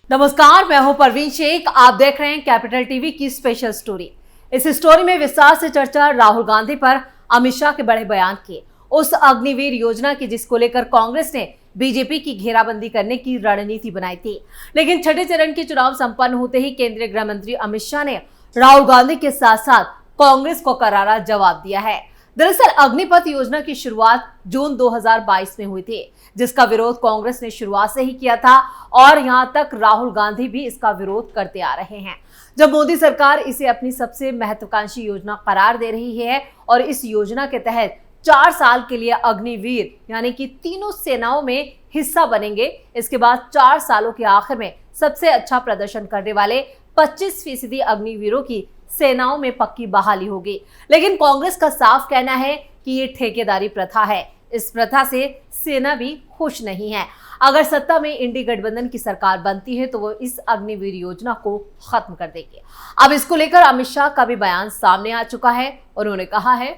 नमस्कार, मैं हूं परवीन शेख। आप देख रहे हैं कैपिटल टीवी की स्पेशल स्टोरी। इस स्टोरी में विस्तार से चर्चा राहुल गांधी पर अमित शाह के बड़े बयान की, उस अग्निवीर योजना की जिसको लेकर कांग्रेस ने बीजेपी की घेराबंदी करने की रणनीति बनाई थी। लेकिन छठे चरण के चुनाव संपन्न होते ही केंद्रीय गृह मंत्री अमित शाह ने राहुल गांधी के साथ साथ कांग्रेस को करारा जवाब दिया है। दरअसल अग्निपथ योजना की शुरुआत जून 2022 में हुई थी, जिसका विरोध कांग्रेस ने शुरुआत से ही किया था और यहां तक राहुल गांधी भी इसका विरोध करते आ रहे हैं। जब मोदी सरकार इसे अपनी सबसे महत्वाकांक्षी योजना करार दे रही है और इस योजना के तहत 4 साल के लिए अग्निवीर यानी कि तीनों सेनाओं में हिस्सा बनेंगे। इसके बाद 4 सालों के आखिर में सबसे अच्छा प्रदर्शन करने वाले 25% अग्निवीरों की सेनाओं में पक्की बहाली होगी। लेकिन कांग्रेस का साफ कहना है कि ये ठेकेदारी प्रथा है। इस प्रथा से सेना भी खुश नहीं है। अगर सत्ता में इंडी गठबंधन की सरकार बनती है तो वो इस अग्निवीर योजना को खत्म कर देगी। अब इसको लेकर अमित शाह का भी बयान सामने आ चुका है। उन्होंने कहा है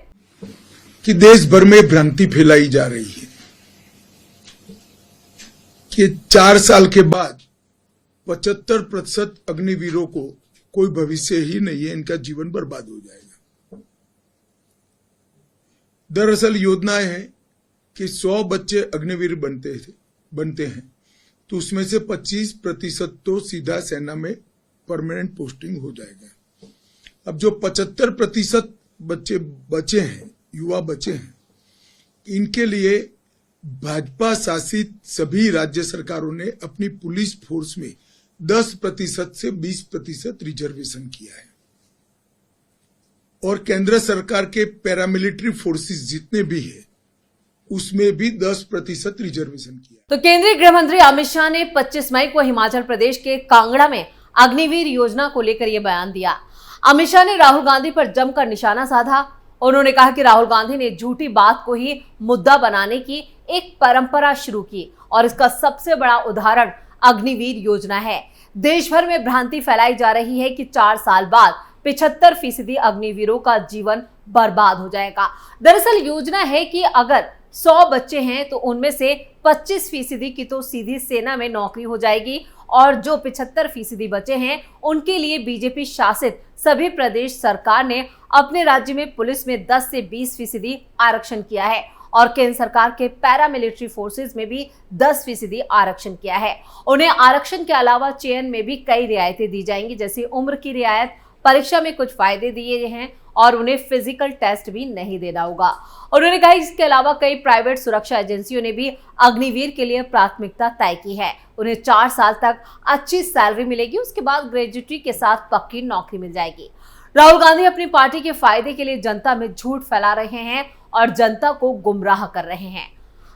कि देश भर में भ्रांति फैलाई जा रही है कि 4 साल के बाद 75% अग्निवीरों को कोई भविष्य ही नहीं है, इनका जीवन बर्बाद हो जाएगा। दरअसल योजनाएं हैं कि 100 बच्चे अग्निवीर बनते हैं तो उसमें से 25% तो सीधा सेना में परमानेंट पोस्टिंग हो जाएगा। अब जो 75% बच्चे बचे हैं, युवा बचे हैं, इनके लिए भाजपा शासित सभी राज्य सरकारों ने अपनी पुलिस फोर्स में 10% से 20% रिजर्वेशन किया है और केंद्र सरकार के पैरामिलिट्री फोर्सेस जितने भी है उसमें भी 10% रिजर्वेशन किया। तो केंद्रीय गृह मंत्री अमित शाह ने 25 मई को हिमाचल प्रदेश के कांगड़ा में अग्निवीर योजना को लेकर यह बयान दिया। अमित शाह ने राहुल गांधी पर जमकर निशाना साधा। उन्होंने कहा कि राहुल गांधी ने झूठी बात को ही मुद्दा बनाने की एक परंपरा शुरू की और इसका सबसे बड़ा उदाहरण अग्निवीर योजना है। देश भर में भ्रांति फैलाई जा रही है कि 4 साल बाद 75% अग्निवीरों का जीवन बर्बाद हो जाएगा। दरअसल योजना है कि अगर 100 बच्चे हैं तो उनमें से 25% की तो सीधी सेना में नौकरी हो जाएगी और जो 75% बचे हैं उनके लिए बीजेपी शासित सभी प्रदेश सरकार ने अपने राज्य में पुलिस में 10 से 20% आरक्षण किया है और केंद्र सरकार के पैरामिलिट्री फोर्सेस में भी 10% आरक्षण किया है। उन्हें आरक्षण के अलावा चयन में भी कई रियायतें दी जाएंगी, जैसे उम्र की रियायत, परीक्षा में कुछ फायदे दिए हैं और उन्हें फिजिकल टेस्ट भी नहीं देना होगा। उन्होंने कहा इसके अलावा कई प्राइवेट सुरक्षा एजेंसियों ने भी अग्निवीर के लिए प्राथमिकता तय की है। उन्हें 4 साल तक अच्छी सैलरी मिलेगी, उसके बाद ग्रेजुएटी के साथ पक्की नौकरी मिल जाएगी। राहुल गांधी अपनी पार्टी के फायदे के लिए जनता में झूठ फैला रहे हैं और जनता को गुमराह कर रहे हैं।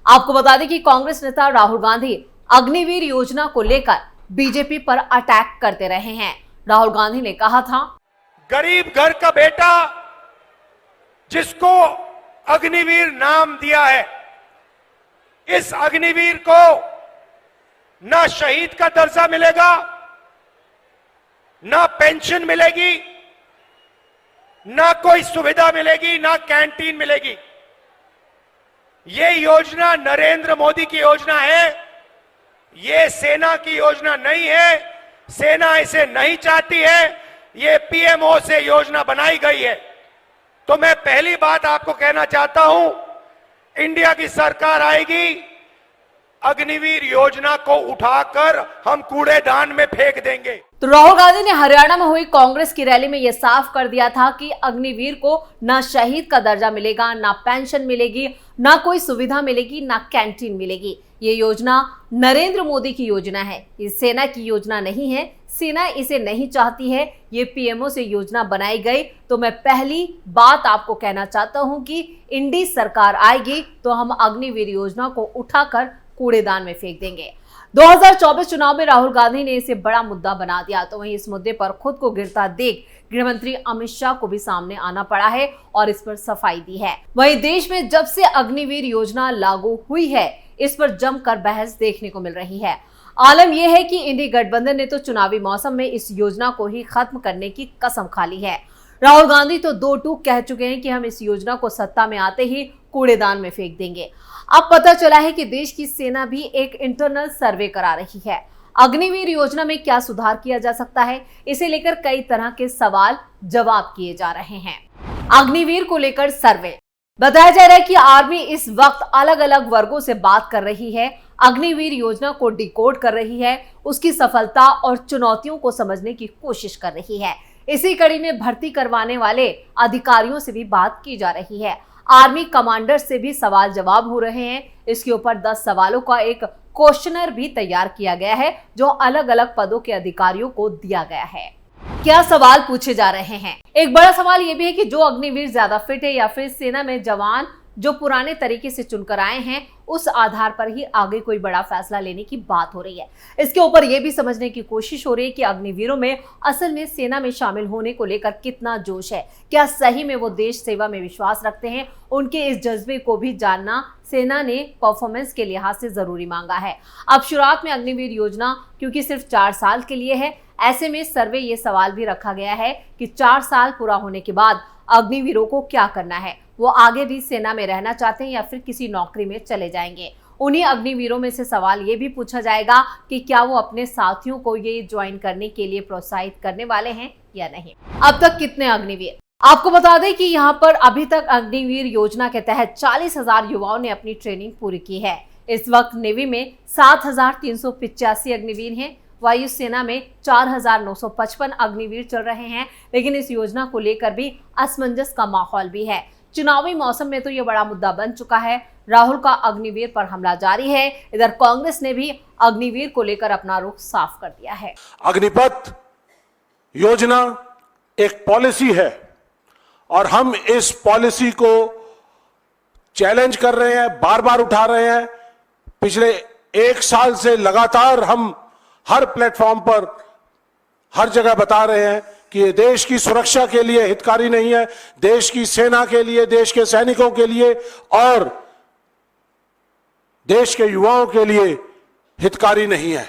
आपको बता दें कि कांग्रेस नेता राहुल गांधी अग्निवीर योजना को लेकर बीजेपी पर अटैक करते रहे हैं। राहुल गांधी ने कहा था, गरीब घर का बेटा जिसको अग्निवीर नाम दिया है, इस अग्निवीर को ना शहीद का दर्जा मिलेगा, ना पेंशन मिलेगी, ना कोई सुविधा मिलेगी, ना कैंटीन मिलेगी। ये योजना नरेंद्र मोदी की योजना है, ये सेना की योजना नहीं है। सेना इसे नहीं चाहती है, ये पीएमओ से योजना बनाई गई है। तो मैं पहली बात आपको कहना चाहता हूं, इंडिया की सरकार आएगी, अग्निवीर योजना को उठाकर हम कूड़ेदान में फेंक देंगे। तो राहुल गांधी ने हरियाणा में हुई कांग्रेस की रैली में यह साफ कर दिया था कि अग्निवीर को ना शहीद का दर्जा मिलेगा, ना पेंशन मिलेगी, ना कोई सुविधा मिलेगी, ना कैंटीन मिलेगी। ये योजना नरेंद्र मोदी की योजना है, ये सेना की योजना नहीं है। सेना इसे नहीं चाहती है, ये पीएमओ से योजना बनाई गई। तो मैं पहली बात आपको कहना चाहता हूं कि इंडी सरकार आएगी तो हम अग्निवीर योजना को उठाकर कूड़ेदान में फेंक देंगे। 2024 चुनाव में राहुल गांधी ने इसे बड़ा मुद्दा बना दिया, तो वहीं इस मुद्दे पर खुद को गिरता देख गृह मंत्री अमित शाह को भी सामने आना पड़ा है और इस पर सफाई दी है। वहीं देश में जब से अग्निवीर योजना लागू हुई है, इस पर जमकर बहस देखने को मिल रही है। आलम यह है कि इंडी गठबंधन ने तो चुनावी मौसम में इस योजना को ही खत्म करने की कसम खा ली है। राहुल गांधी तो 2 टूक कह चुके हैं कि हम इस योजना को सत्ता में आते ही कूड़ेदान में फेंक देंगे। अब पता चला है कि देश की सेना भी एक इंटरनल सर्वे करा रही है। अग्निवीर योजना में क्या सुधार किया जा सकता है, इसे लेकर कई तरह के सवाल जवाब किए जा रहे हैं। अग्निवीर को लेकर सर्वे। बताया जा रहा है कि आर्मी इस वक्त अलग अलग वर्गों से बात कर रही है, अग्निवीर योजना को डिकोड कर रही है, उसकी सफलता और चुनौतियों को समझने की कोशिश कर रही है। इसी कड़ी में भर्ती करवाने वाले अधिकारियों से भी बात की जा रही है। आर्मी कमांडर से भी सवाल जवाब हो रहे हैं। इसके ऊपर 10 सवालों का एक क्वेश्चनर भी तैयार किया गया है, जो अलग अलग पदों के अधिकारियों को दिया गया है। क्या सवाल पूछे जा रहे हैं? एक बड़ा सवाल यह भी है कि जो अग्निवीर ज्यादा फिट है या फिर सेना में जवान जो पुराने तरीके से चुनकर आए हैं, उस आधार पर ही आगे कोई बड़ा फैसला लेने की बात हो रही है। इसके ऊपर यह भी समझने की कोशिश हो रही है कि अग्निवीरों में असल में सेना में शामिल होने को लेकर कितना जोश है, क्या सही में वो देश सेवा में विश्वास रखते हैं। उनके इस जज्बे को भी जानना सेना ने परफॉर्मेंस के लिहाज से जरूरी मांगा है। अब शुरुआत में अग्निवीर योजना क्योंकि सिर्फ 4 साल के लिए है, ऐसे में सर्वे ये सवाल भी रखा गया है कि 4 साल पूरा होने के बाद अग्निवीरों को क्या करना है। वो आगे भी सेना में रहना चाहते हैं या फिर किसी नौकरी में चले जाएंगे। उन्हीं अग्निवीरों में से सवाल ये भी पूछा जाएगा कि क्या वो अपने साथियों को ये ज्वाइन करने के लिए प्रोत्साहित करने वाले हैं या नहीं। अब तक कितने अग्निवीर? आपको बता दें कि यहाँ पर अभी तक अग्निवीर योजना के तहत 40,000 युवाओं ने अपनी ट्रेनिंग पूरी की है। इस वक्त नेवी में 7,385 अग्निवीर हैं। वायुसेना में 4,955 अग्निवीर चल रहे हैं। लेकिन इस योजना को लेकर भी असमंजस का माहौल भी है। चुनावी मौसम में तो ये बड़ा मुद्दा बन चुका है। राहुल का अग्निवीर पर हमला जारी है। इधर कांग्रेस ने भी अग्निवीर को लेकर अपना रुख साफ कर दिया है। अग्निपथ योजना एक पॉलिसी है और हम इस पॉलिसी को चैलेंज कर रहे हैं, बार बार उठा रहे हैं। पिछले 1 साल से लगातार हम हर प्लेटफॉर्म पर हर जगह बता रहे हैं कि ये देश की सुरक्षा के लिए हितकारी नहीं है, देश की सेना के लिए, देश के सैनिकों के लिए और देश के युवाओं के लिए हितकारी नहीं है।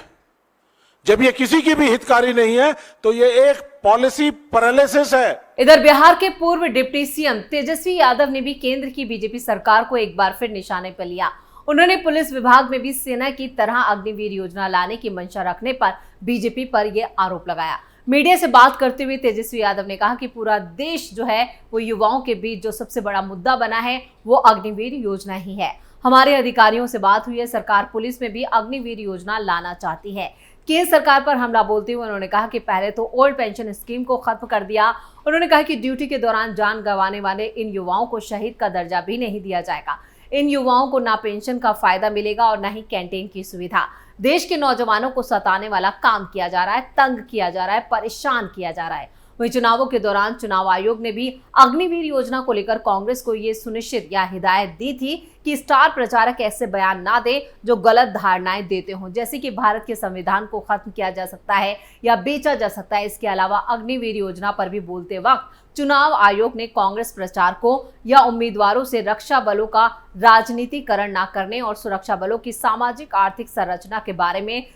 जब ये किसी की भी हितकारी नहीं है तो ये एक पॉलिसी पैरालिसिस है। इधर बिहार के पूर्व डिप्टी सीएम तेजस्वी यादव ने भी केंद्र की बीजेपी सरकार को एक बार फिर निशाने पर लिया। उन्होंने पुलिस विभाग में भी सेना की तरह अग्निवीर योजना लाने की मंशा रखने पर बीजेपी पर यह आरोप लगाया। मीडिया से बात करते हुए तेजस्वी यादव ने कहा कि पूरा देश जो है वो युवाओं के बीच जो सबसे बड़ा मुद्दा बना है वो अग्निवीर योजना ही है। हमारे अधिकारियों से बात हुई है, सरकार पुलिस में भी अग्निवीर योजना लाना चाहती है। केंद्र सरकार पर हमला बोलते हुए उन्होंने कहा कि पहले तो ओल्ड पेंशन स्कीम को खत्म कर दिया। उन्होंने कहा कि ड्यूटी के दौरान जान गंवाने वाले इन युवाओं को शहीद का दर्जा भी नहीं दिया जाएगा। इन युवाओं को ना पेंशन का फायदा मिलेगा और ना ही कैंटीन की सुविधा। देश के नौजवानों को सताने वाला काम किया जा रहा है, तंग किया जा रहा है, परेशान किया जा रहा है। वहीं चुनावों के दौरान चुनाव आयोग ने भी अग्निवीर योजना को लेकर कांग्रेस को ये सुनिश्चित या हिदायत दी थी कि स्टार प्रचारक ऐसे बयान ना दे जो गलत धारणाएं देते हों, जैसे कि भारत के संविधान को खत्म किया जा सकता है या बेचा जा सकता है। इसके अलावा अग्निवीर योजना पर भी बोलते वक्त चुनाव आयोग ने कांग्रेस प्रचारकों या उम्मीदवारों से रक्षा बलों का राजनीतिकरण न करने और सुरक्षा बलों की सामाजिक आर्थिक संरचना के बारे में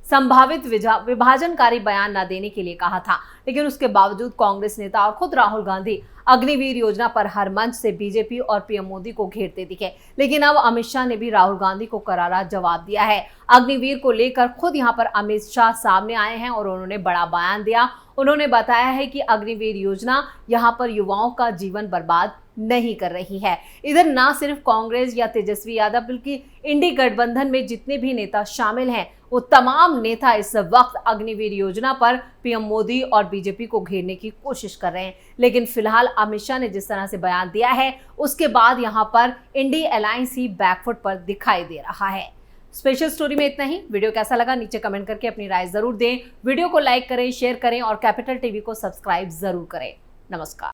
संभावित विभाजनकारी बयान न देने के लिए कहा था। लेकिन उसके बावजूद कांग्रेस नेता और खुद राहुल गांधी अग्निवीर योजना पर हर मंच से बीजेपी और पीएम मोदी को घेरते दिखे। लेकिन अब अमित शाह ने भी राहुल गांधी को करारा जवाब दिया है। अग्निवीर को लेकर खुद यहां पर अमित शाह सामने आए हैं और उन्होंने बड़ा बयान दिया। उन्होंने बताया है कि अग्निवीर योजना यहां पर युवाओं का जीवन बर्बाद नहीं कर रही है। इधर ना सिर्फ कांग्रेस या तेजस्वी यादव बल्कि इंडी गठबंधन में जितने भी नेता शामिल हैं वो तमाम नेता इस वक्त अग्निवीर योजना पर पीएम मोदी और बीजेपी को घेरने की कोशिश कर रहे हैं। लेकिन फिलहाल अमित शाह ने जिस तरह से बयान दिया है उसके बाद यहां पर इंडी अलायंस ही बैकफुट पर दिखाई दे रहा है। स्पेशल स्टोरी में इतना ही। वीडियो कैसा लगा नीचे कमेंट करके अपनी राय जरूर दें। वीडियो को लाइक करें, शेयर करें और कैपिटल टीवी को सब्सक्राइब जरूर करें। नमस्कार।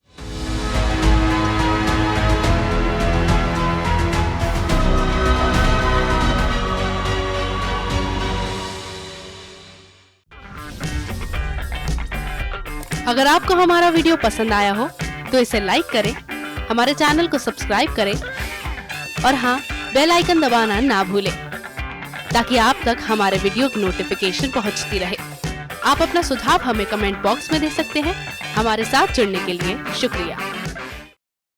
अगर आपको हमारा वीडियो पसंद आया हो तो इसे लाइक करें, हमारे चैनल को सब्सक्राइब करें और हाँ, बेल आइकन दबाना ना भूलें ताकि आप तक हमारे वीडियो की नोटिफिकेशन पहुंचती रहे। आप अपना सुझाव हमें कमेंट बॉक्स में दे सकते हैं। हमारे साथ जुड़ने के लिए शुक्रिया।